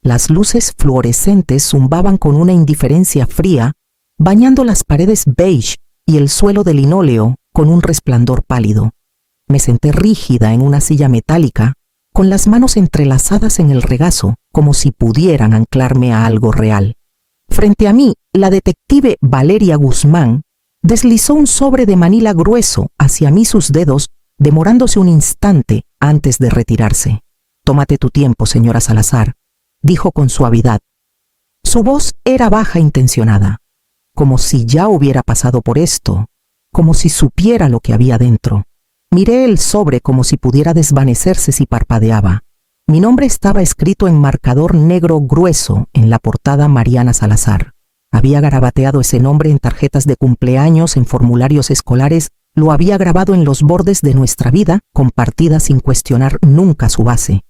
Las luces fluorescentes zumbaban con una indiferencia fría, bañando las paredes beige y el suelo de linóleo con un resplandor pálido. Me senté rígida en una silla metálica, con las manos entrelazadas en el regazo, como si pudieran anclarme a algo real. Frente a mí, la detective Valeria Guzmán deslizó un sobre de manila grueso hacia mí sus dedos, demorándose un instante antes de retirarse. «Tómate tu tiempo, señora Salazar», dijo con suavidad. Su voz era baja intencionada, como si ya hubiera pasado por esto, como si supiera lo que había dentro. Miré el sobre como si pudiera desvanecerse si parpadeaba. Mi nombre estaba escrito en marcador negro grueso en la portada Mariana Salazar. Había garabateado ese nombre en tarjetas de cumpleaños, en formularios escolares, lo había grabado en los bordes de nuestra vida, compartida sin cuestionar nunca su base.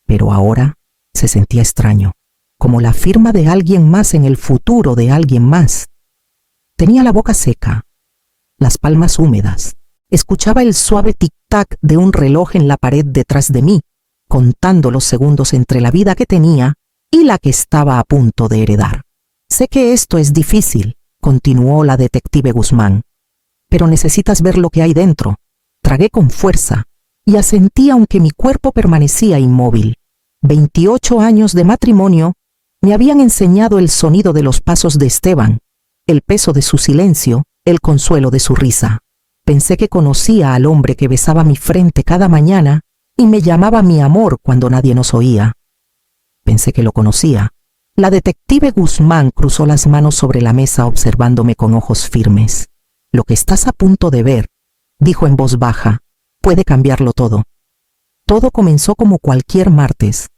Pero ahora se sentía extraño, como la firma de alguien más en el futuro de alguien más. Tenía la boca seca, las palmas húmedas. Escuchaba el suave tic-tac de un reloj en la pared detrás de mí, contando los segundos entre la vida que tenía y la que estaba a punto de heredar. «Sé que esto es difícil», continuó la detective Guzmán, «pero necesitas ver lo que hay dentro». Tragué con fuerza y asentí aunque mi cuerpo permanecía inmóvil. 28 años de matrimonio me habían enseñado el sonido de los pasos de Esteban, el peso de su silencio, el consuelo de su risa. Pensé que conocía al hombre que besaba mi frente cada mañana y me llamaba mi amor cuando nadie nos oía. Pensé que lo conocía. La detective Guzmán cruzó las manos sobre la mesa observándome con ojos firmes. «Lo que estás a punto de ver», dijo en voz baja, «puede cambiarlo todo». Todo comenzó como cualquier martes.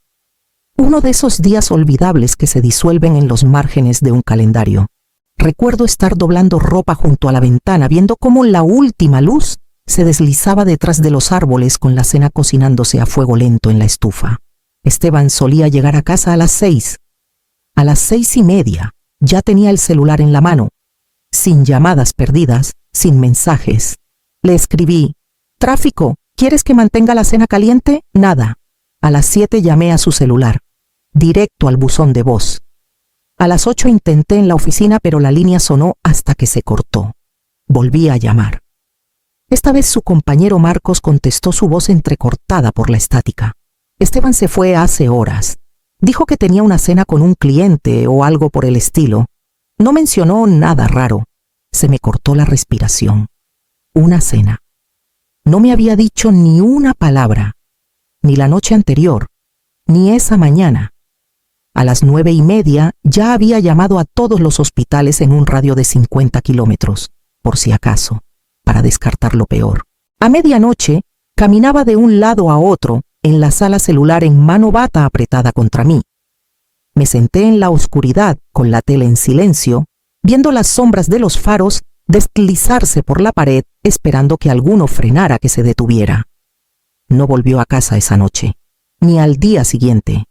Uno de esos días olvidables que se disuelven en los márgenes de un calendario. Recuerdo estar doblando ropa junto a la ventana, viendo cómo la última luz se deslizaba detrás de los árboles con la cena cocinándose a fuego lento en la estufa. Esteban solía llegar a casa a las 6. A las 6:30 ya tenía el celular en la mano, sin llamadas perdidas, sin mensajes. Le escribí: «Tráfico, ¿quieres que mantenga la cena caliente?» Nada. A las 7 llamé a su celular, directo al buzón de voz. A las 8 intenté en la oficina, pero la línea sonó hasta que se cortó. Volví a llamar. Esta vez su compañero Marcos contestó, su voz entrecortada por la estática. «Esteban se fue hace horas. Dijo que tenía una cena con un cliente o algo por el estilo. No mencionó nada raro». Se me cortó la respiración. Una cena. No me había dicho ni una palabra, ni la noche anterior, ni esa mañana. A las 9:30 ya había llamado a todos los hospitales en un radio de 50 kilómetros, por si acaso, para descartar lo peor. A medianoche caminaba de un lado a otro en la sala celular en mano bata apretada contra mí. Me senté en la oscuridad con la tele en silencio, viendo las sombras de los faros deslizarse por la pared, esperando que alguno frenara, que se detuviera. No volvió a casa esa noche, ni al día siguiente.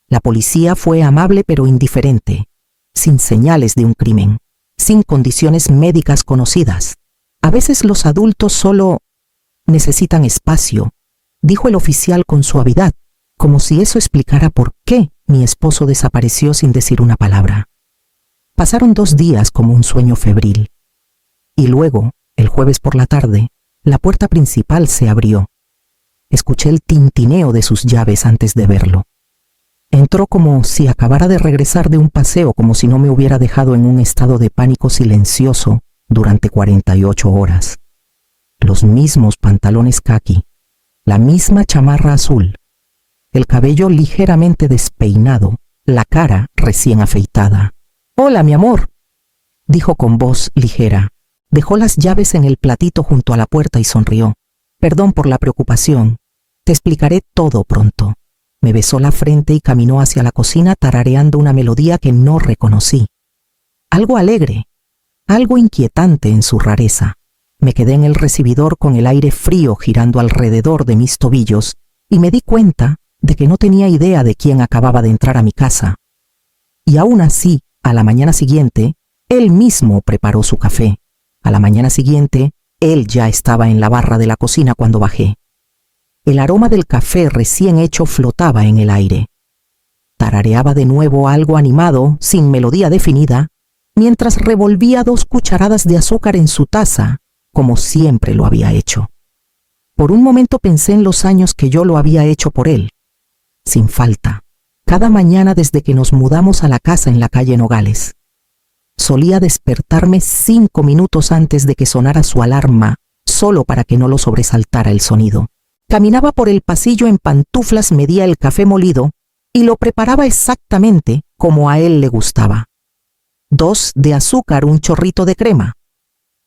La policía fue amable pero indiferente, sin señales de un crimen, sin condiciones médicas conocidas. A veces los adultos solo necesitan espacio, dijo el oficial con suavidad, como si eso explicara por qué mi esposo desapareció sin decir una palabra. Pasaron 2 días como un sueño febril. Y luego, el jueves por la tarde, la puerta principal se abrió. Escuché el tintineo de sus llaves antes de verlo. Entró como si acabara de regresar de un paseo, como si no me hubiera dejado en un estado de pánico silencioso durante 48 horas. Los mismos pantalones caqui, la misma chamarra azul, el cabello ligeramente despeinado, la cara recién afeitada. «Hola, mi amor», dijo con voz ligera. Dejó las llaves en el platito junto a la puerta y sonrió. «Perdón por la preocupación. Te explicaré todo pronto». Me besó la frente y caminó hacia la cocina tarareando una melodía que no reconocí. Algo alegre, algo inquietante en su rareza. Me quedé en el recibidor con el aire frío girando alrededor de mis tobillos y me di cuenta de que no tenía idea de quién acababa de entrar a mi casa. Y aún así, a la mañana siguiente, él mismo preparó su café. A la mañana siguiente, él ya estaba en la barra de la cocina cuando bajé. El aroma del café recién hecho flotaba en el aire. Tarareaba de nuevo algo animado, sin melodía definida, mientras revolvía 2 cucharadas de azúcar en su taza, como siempre lo había hecho. Por un momento pensé en los años que yo lo había hecho por él, sin falta, cada mañana desde que nos mudamos a la casa en la calle Nogales. Solía despertarme 5 minutos antes de que sonara su alarma, solo para que no lo sobresaltara el sonido. Caminaba por el pasillo en pantuflas, medía el café molido y lo preparaba exactamente como a él le gustaba. 2 de azúcar, un chorrito de crema.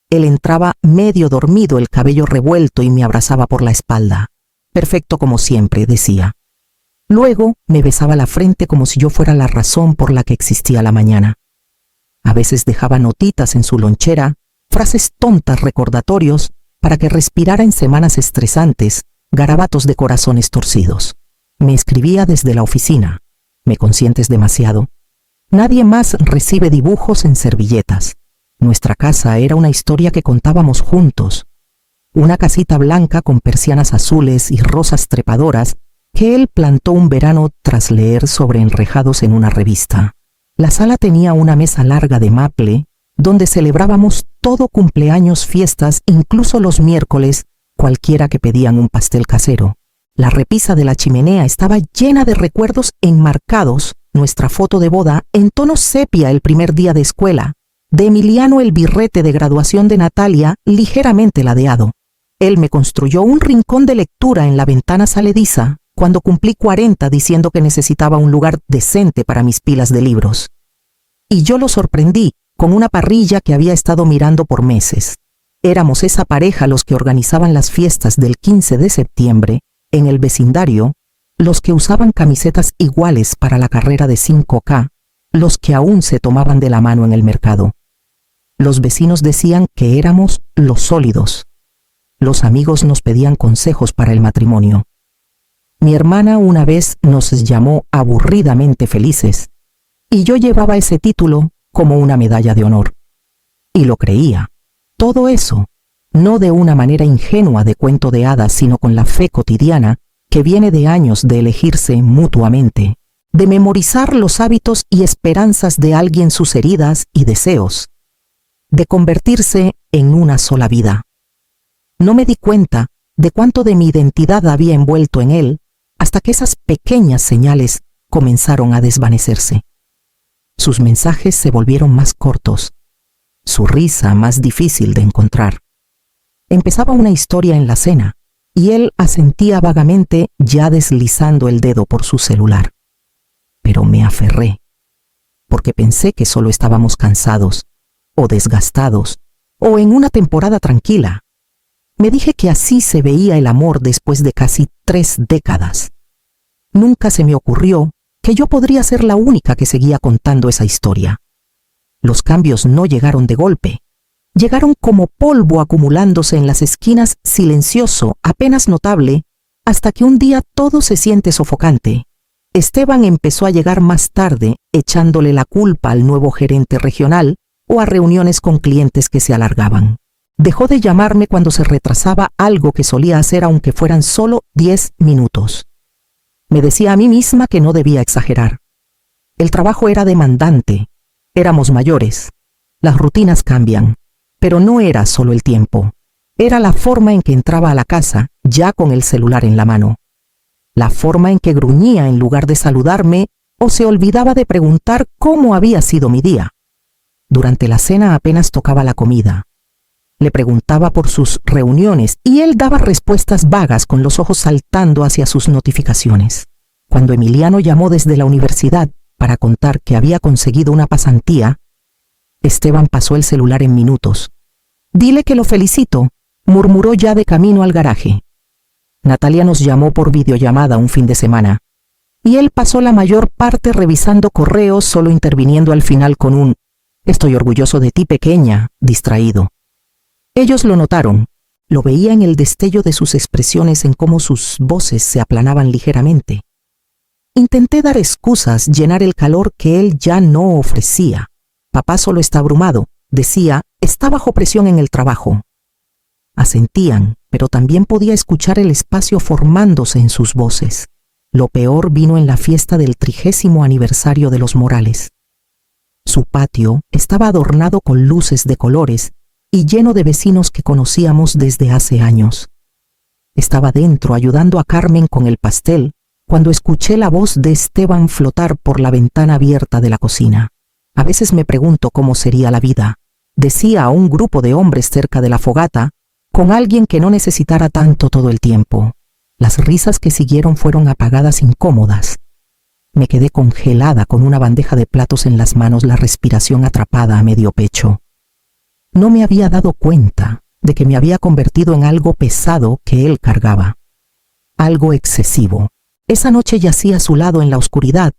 Él entraba medio dormido, el cabello revuelto, y me abrazaba por la espalda. Perfecto como siempre, decía. Luego me besaba la frente como si yo fuera la razón por la que existía la mañana. A veces dejaba notitas en su lonchera, frases tontas, recordatorios, para que respirara en semanas estresantes, garabatos de corazones torcidos. Me escribía desde la oficina. ¿Me consientes demasiado? Nadie más recibe dibujos en servilletas. Nuestra casa era una historia que contábamos juntos. Una casita blanca con persianas azules y rosas trepadoras que él plantó un verano tras leer sobre enrejados en una revista. La sala tenía una mesa larga de maple donde celebrábamos todo: cumpleaños, fiestas, incluso los miércoles, cualquiera que pedían un pastel casero. La repisa de la chimenea estaba llena de recuerdos enmarcados: nuestra foto de boda en tono sepia el primer día de escuela, de Emiliano el birrete de graduación de Natalia ligeramente ladeado. Él me construyó un rincón de lectura en la ventana salediza cuando cumplí 40, diciendo que necesitaba un lugar decente para mis pilas de libros. Y yo lo sorprendí con una parrilla que había estado mirando por meses. Éramos esa pareja los que organizaban las fiestas del 15 de septiembre en el vecindario, los que usaban camisetas iguales para la carrera de 5K, los que aún se tomaban de la mano en el mercado. Los vecinos decían que éramos los sólidos. Los amigos nos pedían consejos para el matrimonio. Mi hermana una vez nos llamó aburridamente felices, y yo llevaba ese título como una medalla de honor. Y lo creía. Todo eso, no de una manera ingenua de cuento de hadas, sino con la fe cotidiana que viene de años de elegirse mutuamente, de memorizar los hábitos y esperanzas de alguien, sus heridas y deseos, de convertirse en una sola vida. No me di cuenta de cuánto de mi identidad había envuelto en él hasta que esas pequeñas señales comenzaron a desvanecerse. Sus mensajes se volvieron más cortos, su risa más difícil de encontrar. Empezaba una historia en la cena, y él asentía vagamente, ya deslizando el dedo por su celular. Pero me aferré, porque pensé que solo estábamos cansados, o desgastados, o en una temporada tranquila. Me dije que así se veía el amor después de casi 3 décadas. Nunca se me ocurrió que yo podría ser la única que seguía contando esa historia. Los cambios no llegaron de golpe. Llegaron como polvo acumulándose en las esquinas, silencioso, apenas notable, hasta que un día todo se siente sofocante. Esteban empezó a llegar más tarde, echándole la culpa al nuevo gerente regional o a reuniones con clientes que se alargaban. Dejó de llamarme cuando se retrasaba algo que solía hacer, aunque fueran solo 10 minutos. Me decía a mí misma que no debía exagerar. El trabajo era demandante, éramos mayores, las rutinas cambian, pero no era solo el tiempo. Era la forma en que entraba a la casa, ya con el celular en la mano. La forma en que gruñía en lugar de saludarme o se olvidaba de preguntar cómo había sido mi día. Durante la cena apenas tocaba la comida. Le preguntaba por sus reuniones y él daba respuestas vagas con los ojos saltando hacia sus notificaciones. Cuando Emiliano llamó desde la universidad para contar que había conseguido una pasantía, Esteban pasó el celular en minutos. «Dile que lo felicito», murmuró ya de camino al garaje. Natalia nos llamó por videollamada un fin de semana, y él pasó la mayor parte revisando correos, solo interviniendo al final con un «Estoy orgulloso de ti, pequeña», distraído. Ellos lo notaron, lo veía en el destello de sus expresiones, en cómo sus voces se aplanaban ligeramente. Intenté dar excusas, llenar el calor que él ya no ofrecía. Papá solo está abrumado, decía, está bajo presión en el trabajo. Asentían, pero también podía escuchar el espacio formándose en sus voces. Lo peor vino en la fiesta del 30º aniversario de los Morales. Su patio estaba adornado con luces de colores y lleno de vecinos que conocíamos desde hace años. Estaba dentro ayudando a Carmen con el pastel cuando escuché la voz de Esteban flotar por la ventana abierta de la cocina. A veces me pregunto cómo sería la vida, decía a un grupo de hombres cerca de la fogata, con alguien que no necesitara tanto todo el tiempo. Las risas que siguieron fueron apagadas incómodas. Me quedé congelada con una bandeja de platos en las manos, la respiración atrapada a medio pecho. No me había dado cuenta de que me había convertido en algo pesado que él cargaba. Algo excesivo. Esa noche yací a su lado en la oscuridad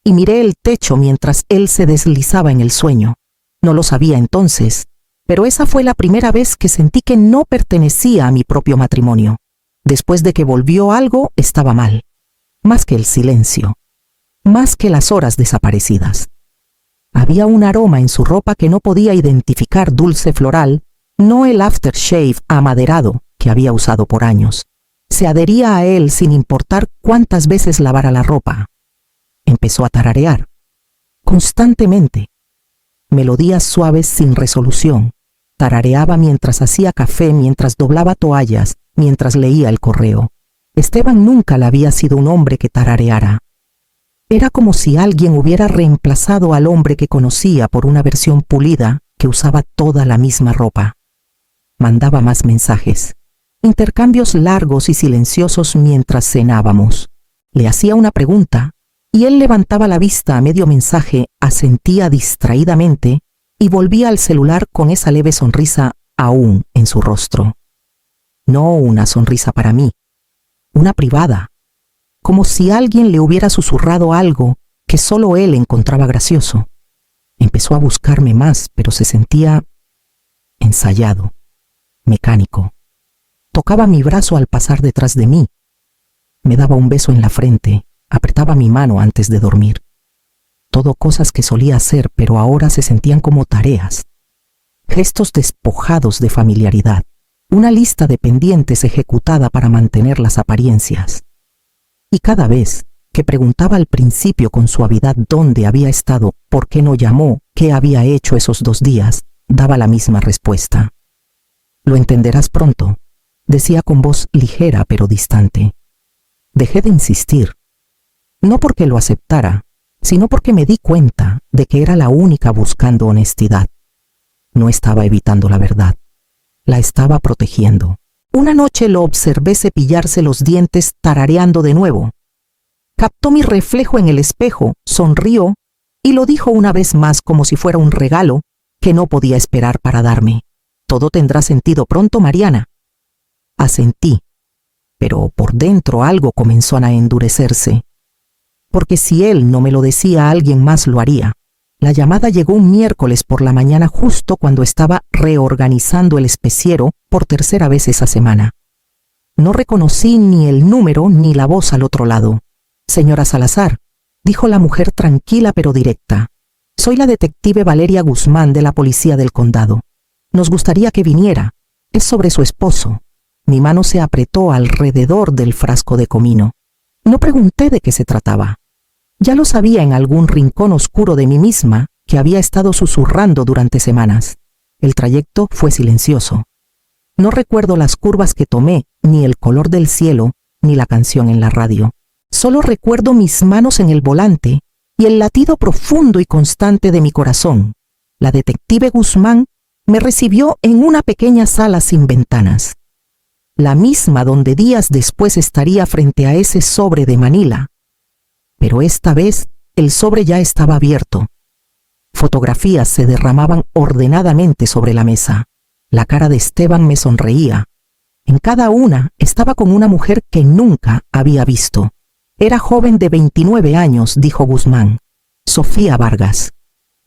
y miré el techo mientras él se deslizaba en el sueño. No lo sabía entonces, pero esa fue la primera vez que sentí que no pertenecía a mi propio matrimonio. Después de que volvió, algo estaba mal. Más que el silencio. Más que las horas desaparecidas. Había un aroma en su ropa que no podía identificar, dulce floral, no el aftershave amaderado que había usado por años. Se adhería a él sin importar cuántas veces lavara la ropa. Empezó a tararear. Constantemente. Melodías suaves sin resolución. Tarareaba mientras hacía café, mientras doblaba toallas, mientras leía el correo. Esteban nunca le había sido un hombre que tarareara. Era como si alguien hubiera reemplazado al hombre que conocía por una versión pulida que usaba toda la misma ropa. Mandaba más mensajes. Intercambios largos y silenciosos mientras cenábamos. Le hacía una pregunta y él levantaba la vista a medio mensaje, asentía distraídamente y volvía al celular con esa leve sonrisa aún en su rostro. No una sonrisa para mí, una privada, como si alguien le hubiera susurrado algo que solo él encontraba gracioso. Empezó a buscarme más, pero se sentía ensayado, mecánico. Tocaba mi brazo al pasar detrás de mí. Me daba un beso en la frente, apretaba mi mano antes de dormir. Todo cosas que solía hacer, pero ahora se sentían como tareas. Gestos despojados de familiaridad. Una lista de pendientes ejecutada para mantener las apariencias. Y cada vez que preguntaba al principio con suavidad dónde había estado, por qué no llamó, qué había hecho esos 2 días, daba la misma respuesta. Lo entenderás pronto, decía con voz ligera pero distante. Dejé de insistir. No porque lo aceptara, sino porque me di cuenta de que era la única buscando honestidad. No estaba evitando la verdad. La estaba protegiendo. Una noche lo observé cepillarse los dientes tarareando de nuevo. Captó mi reflejo en el espejo, sonrió y lo dijo una vez más como si fuera un regalo que no podía esperar para darme. Todo tendrá sentido pronto, Mariana. Asentí, pero por dentro algo comenzó a endurecerse. Porque si él no me lo decía, alguien más lo haría. La llamada llegó un miércoles por la mañana, justo cuando estaba reorganizando el especiero por 3ª vez esa semana. No reconocí ni el número ni la voz al otro lado. Señora Salazar, dijo la mujer tranquila pero directa. Soy la detective Valeria Guzmán de la policía del condado. Nos gustaría que viniera. Es sobre su esposo. Mi mano se apretó alrededor del frasco de comino. No pregunté de qué se trataba. Ya lo sabía en algún rincón oscuro de mí misma que había estado susurrando durante semanas. El trayecto fue silencioso. No recuerdo las curvas que tomé, ni el color del cielo, ni la canción en la radio. Solo recuerdo mis manos en el volante y el latido profundo y constante de mi corazón. La detective Guzmán me recibió en una pequeña sala sin ventanas. La misma donde días después estaría frente a ese sobre de Manila. Pero esta vez el sobre ya estaba abierto. Fotografías se derramaban ordenadamente sobre la mesa. La cara de Esteban me sonreía. En cada una estaba con una mujer que nunca había visto. Era joven de 29 años, dijo Guzmán. Sofía Vargas.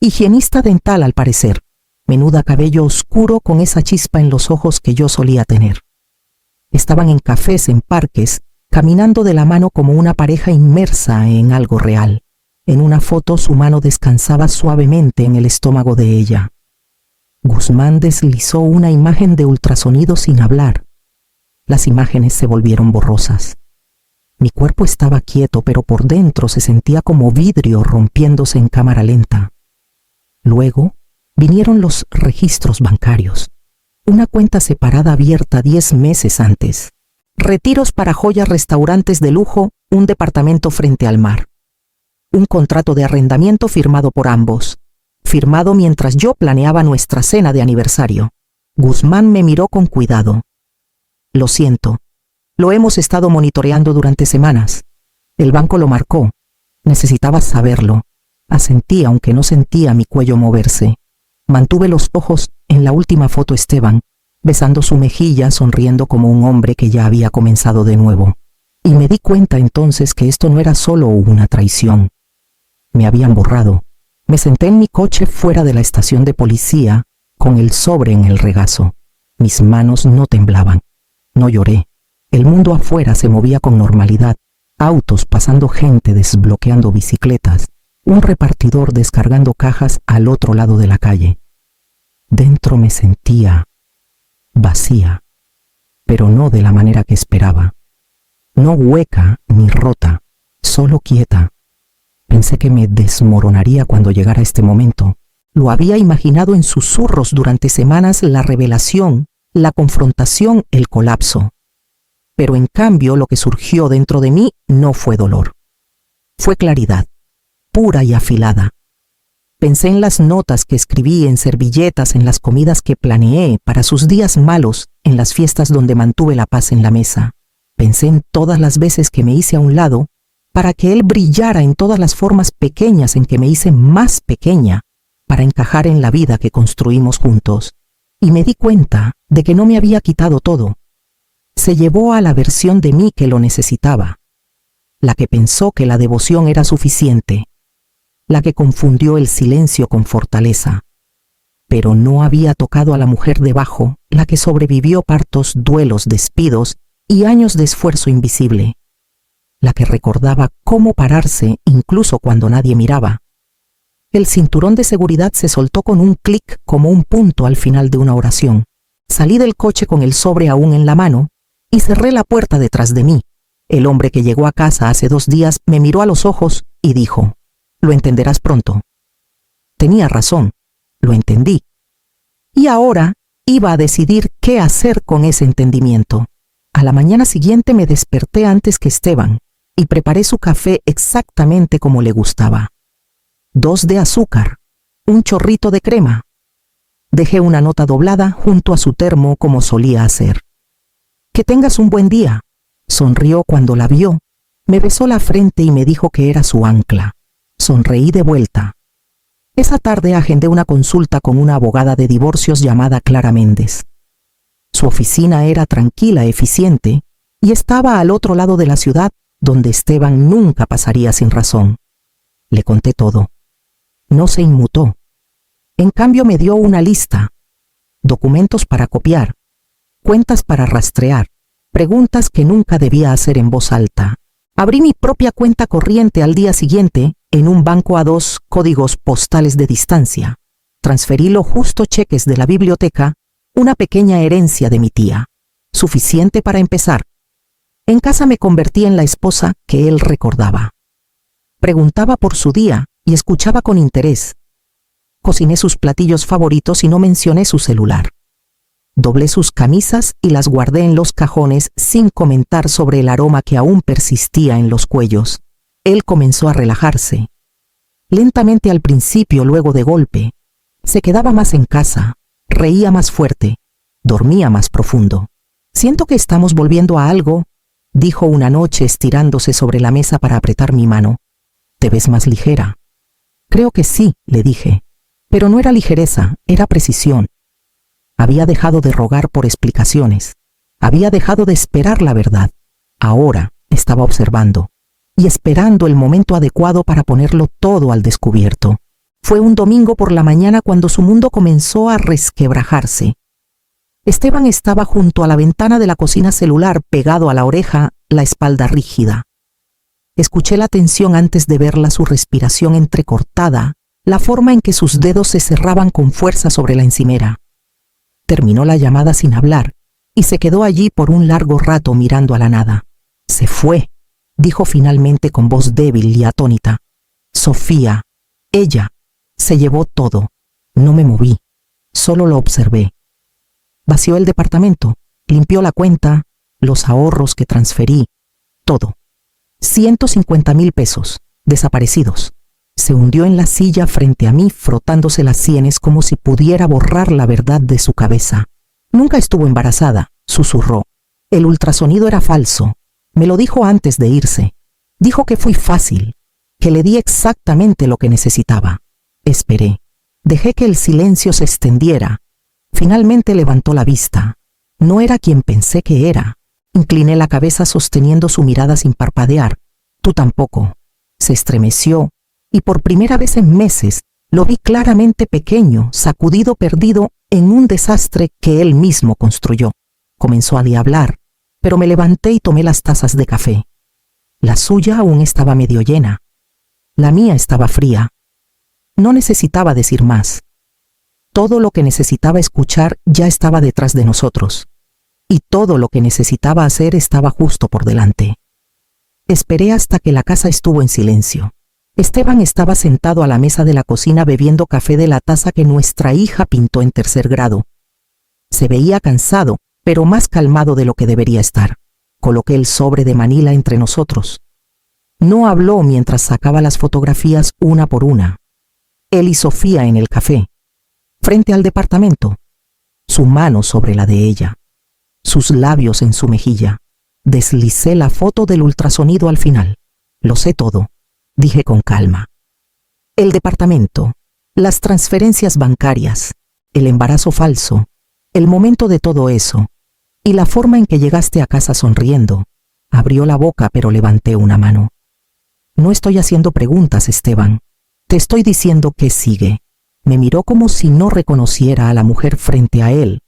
Higienista dental al parecer. Menuda cabello oscuro con esa chispa en los ojos que yo solía tener. Estaban en cafés, en parques, caminando de la mano como una pareja inmersa en algo real. En una foto su mano descansaba suavemente en el estómago de ella. Guzmán deslizó una imagen de ultrasonido sin hablar. Las imágenes se volvieron borrosas. Mi cuerpo estaba quieto, pero por dentro se sentía como vidrio rompiéndose en cámara lenta. Luego vinieron los registros bancarios. Una cuenta separada abierta 10 meses antes. Retiros para joyas, restaurantes de lujo, un departamento frente al mar. Un contrato de arrendamiento firmado por ambos. Firmado mientras yo planeaba nuestra cena de aniversario. Guzmán me miró con cuidado. Lo siento. Lo hemos estado monitoreando durante semanas. El banco lo marcó. Necesitabas saberlo. Asentí, aunque no sentía mi cuello moverse. Mantuve los ojos en la última foto Esteban, besando su mejilla, sonriendo como un hombre que ya había comenzado de nuevo. Y me di cuenta entonces que esto no era solo una traición. Me habían borrado. Me senté en mi coche fuera de la estación de policía, con el sobre en el regazo. Mis manos no temblaban. No lloré. El mundo afuera se movía con normalidad. Autos pasando, gente desbloqueando bicicletas, un repartidor descargando cajas al otro lado de la calle. Dentro me sentía vacía, pero no de la manera que esperaba. No hueca ni rota, solo quieta. Pensé que me desmoronaría cuando llegara este momento. Lo había imaginado en susurros durante semanas, la revelación, la confrontación, el colapso. Pero en cambio lo que surgió dentro de mí no fue dolor. Fue claridad, pura y afilada. Pensé en las notas que escribí en servilletas, en las comidas que planeé para sus días malos, en las fiestas donde mantuve la paz en la mesa. Pensé en todas las veces que me hice a un lado para que él brillara, en todas las formas pequeñas en que me hice más pequeña para encajar en la vida que construimos juntos. Y me di cuenta de que no me había quitado todo. Se llevó a la versión de mí que lo necesitaba, la que pensó que la devoción era suficiente, la que confundió el silencio con fortaleza. Pero no había tocado a la mujer debajo, la que sobrevivió partos, duelos, despidos y años de esfuerzo invisible, la que recordaba cómo pararse incluso cuando nadie miraba. El cinturón de seguridad se soltó con un clic, como un punto al final de una oración. Salí del coche con el sobre aún en la mano y cerré la puerta detrás de mí. El hombre que llegó a casa hace 2 días me miró a los ojos y dijo: «Lo entenderás pronto». Tenía razón, lo entendí. Y ahora iba a decidir qué hacer con ese entendimiento. A la mañana siguiente me desperté antes que Esteban y preparé su café exactamente como le gustaba. 2 de azúcar, un chorrito de crema. Dejé una nota doblada junto a su termo como solía hacer. «Que tengas un buen día». Sonrió cuando la vio, me besó la frente y me dijo que era su ancla. Sonreí de vuelta. Esa tarde agendé una consulta con una abogada de divorcios llamada Clara Méndez. Su oficina era tranquila, eficiente, y estaba al otro lado de la ciudad, donde Esteban nunca pasaría sin razón. Le conté todo. No se inmutó. En cambio me dio una lista: documentos para copiar, cuentas para rastrear, preguntas que nunca debía hacer en voz alta. Abrí mi propia cuenta corriente al día siguiente en un banco a 2 códigos postales de distancia. Transferí lo justo, cheques de la biblioteca, una pequeña herencia de mi tía, suficiente para empezar. En casa me convertí en la esposa que él recordaba. Preguntaba por su día y escuchaba con interés. Cociné sus platillos favoritos y no mencioné su celular. Doblé sus camisas y las guardé en los cajones sin comentar sobre el aroma que aún persistía en los cuellos. Él comenzó a relajarse. Lentamente al principio, luego de golpe. Se quedaba más en casa, reía más fuerte, dormía más profundo. «Siento que estamos volviendo a algo», dijo una noche estirándose sobre la mesa para apretar mi mano. «Te ves más ligera». «Creo que sí», le dije. Pero no era ligereza, era precisión. Había dejado de rogar por explicaciones. Había dejado de esperar la verdad. Ahora estaba observando y esperando el momento adecuado para ponerlo todo al descubierto. Fue un domingo por la mañana cuando su mundo comenzó a resquebrajarse. Esteban estaba junto a la ventana de la cocina, celular pegado a la oreja, la espalda rígida. Escuché la tensión antes de verla, su respiración entrecortada, la forma en que sus dedos se cerraban con fuerza sobre la encimera. Terminó la llamada sin hablar y se quedó allí por un largo rato mirando a la nada. Se fue, dijo finalmente con voz débil y atónita. Sofía, ella, se llevó todo. No me moví, solo lo observé. Vació el departamento, limpió la cuenta, los ahorros que transferí, todo. 150,000 pesos, desaparecidos. Se hundió en la silla frente a mí, frotándose las sienes como si pudiera borrar la verdad de su cabeza. Nunca estuvo embarazada, susurró. El ultrasonido era falso. Me lo dijo antes de irse. Dijo que fui fácil, que le di exactamente lo que necesitaba. Esperé. Dejé que el silencio se extendiera. Finalmente levantó la vista. No era quien pensé que era. Incliné la cabeza sosteniendo su mirada sin parpadear. Tú tampoco. Se estremeció, y por primera vez en meses lo vi claramente pequeño, sacudido, perdido en un desastre que él mismo construyó. Comenzó a diablar, pero me levanté y tomé las tazas de café. La suya aún estaba medio llena. La mía estaba fría. No necesitaba decir más. Todo lo que necesitaba escuchar ya estaba detrás de nosotros, y todo lo que necesitaba hacer estaba justo por delante. Esperé hasta que la casa estuvo en silencio. Esteban estaba sentado a la mesa de la cocina bebiendo café de la taza que nuestra hija pintó en 3er grado. Se veía cansado, pero más calmado de lo que debería estar. Coloqué el sobre de Manila entre nosotros. No habló mientras sacaba las fotografías una por una. Él y Sofía en el café, frente al departamento, su mano sobre la de ella, sus labios en su mejilla. Deslicé la foto del ultrasonido al final. Lo sé todo, dije con calma. El departamento, las transferencias bancarias, el embarazo falso, el momento de todo eso, y la forma en que llegaste a casa sonriendo. Abrió la boca, pero levanté una mano. No estoy haciendo preguntas, Esteban. Te estoy diciendo qué sigue. Me miró como si no reconociera a la mujer frente a él.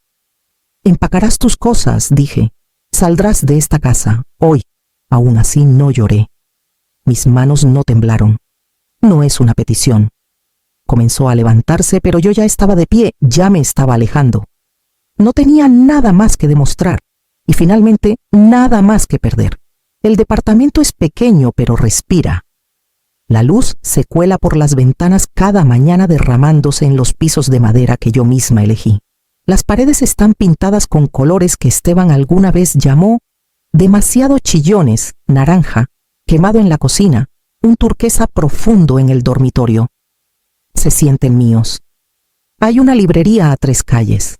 Empacarás tus cosas, dije. Saldrás de esta casa, hoy. Aún así no lloré. Mis manos no temblaron. No es una petición. Comenzó a levantarse, pero yo ya estaba de pie, ya me estaba alejando. No tenía nada más que demostrar, y finalmente nada más que perder. El departamento es pequeño, pero respira. La luz se cuela por las ventanas cada mañana derramándose en los pisos de madera que yo misma elegí. Las paredes están pintadas con colores que Esteban alguna vez llamó demasiado chillones, naranja, quemado en la cocina, un turquesa profundo en el dormitorio. Se sienten míos. Hay una librería a 3 calles.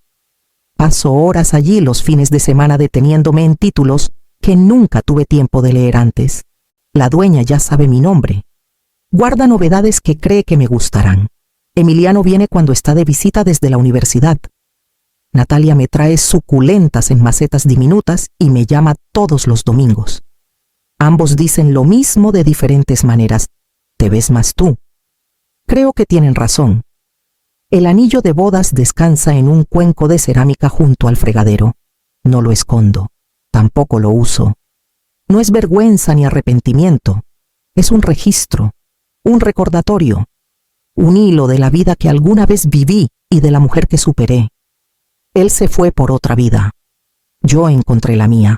Paso horas allí los fines de semana deteniéndome en títulos que nunca tuve tiempo de leer antes. La dueña ya sabe mi nombre. Guarda novedades que cree que me gustarán. Emiliano viene cuando está de visita desde la universidad. Natalia me trae suculentas en macetas diminutas y me llama todos los domingos. Ambos dicen lo mismo de diferentes maneras. Te ves más tú. Creo que tienen razón. El anillo de bodas descansa en un cuenco de cerámica junto al fregadero. No lo escondo. Tampoco lo uso. No es vergüenza ni arrepentimiento. Es un registro, un recordatorio, un hilo de la vida que alguna vez viví y de la mujer que superé. Él se fue por otra vida. Yo encontré la mía.